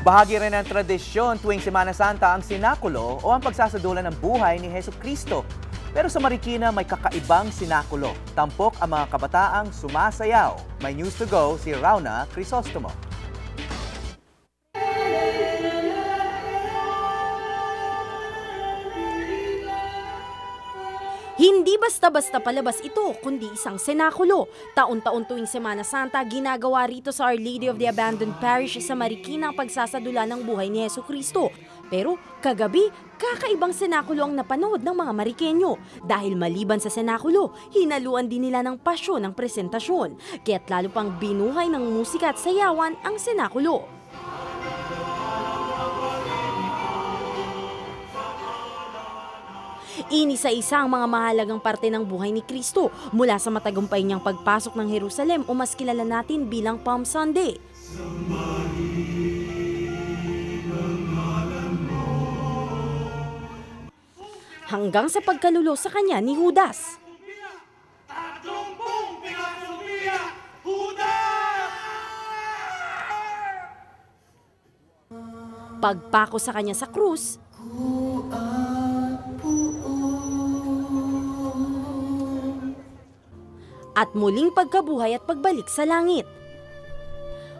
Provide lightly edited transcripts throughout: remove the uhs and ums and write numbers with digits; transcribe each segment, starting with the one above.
Bahagi rin ng tradisyon tuwing Semana Santa ang sinakulo o ang pagsasadula ng buhay ni Jesucristo. Pero sa Marikina may kakaibang sinakulo. Tampok ang mga kabataang sumasayaw. May news to go si Rauna Crisostomo. Hindi basta-basta palabas ito, kundi isang senakulo. Taon-taon tuwing Semana Santa, ginagawa rito sa Our Lady of the Abandoned Parish sa Marikina ang pagsasadula ng buhay ni Jesucristo. Pero kagabi, kakaibang senakulo ang napanood ng mga Marikenyo. Dahil maliban sa senakulo, hinaluan din nila ng pasyon ng presentasyon. Kaya't lalo pang binuhay ng musika at sayawan ang senakulo. Inisa-isa ang mga mahalagang parte ng buhay ni Kristo mula sa matagumpay niyang pagpasok ng Jerusalem o mas kilala natin bilang Palm Sunday. Hanggang sa pagkalulo sa kanya ni Judas. Pagpako sa kanya sa krus, at muling pagkabuhay at pagbalik sa langit.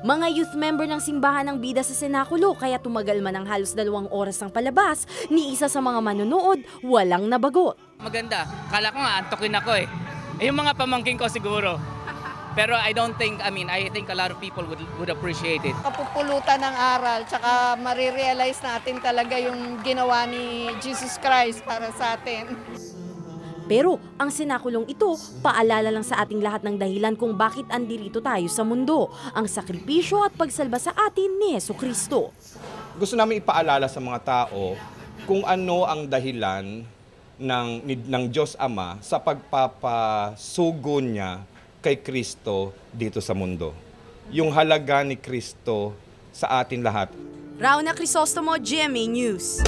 Mga youth member ng simbahan ang bida sa senakulo kaya tumagal man ng halos 2 oras ang palabas, ni isa sa mga manonood walang nabagot. Maganda. Kala ko nga antokin ako eh. Yung mga pamangkin ko siguro. Pero I think a lot of people would appreciate it. Kapupulutan ng aral, tsaka marirealize natin talaga yung ginawa ni Jesus Christ para sa atin. Pero ang senakulong ito, paalala lang sa ating lahat ng dahilan kung bakit andirito tayo sa mundo, ang sakripisyo at pagsalba sa atin ni Jesucristo. Gusto namin ipaalala sa mga tao kung ano ang dahilan ng Diyos Ama sa pagpapasugo niya kay Kristo dito sa mundo. Yung halaga ni Kristo sa atin lahat. Rauna Crisostomo, GMA News.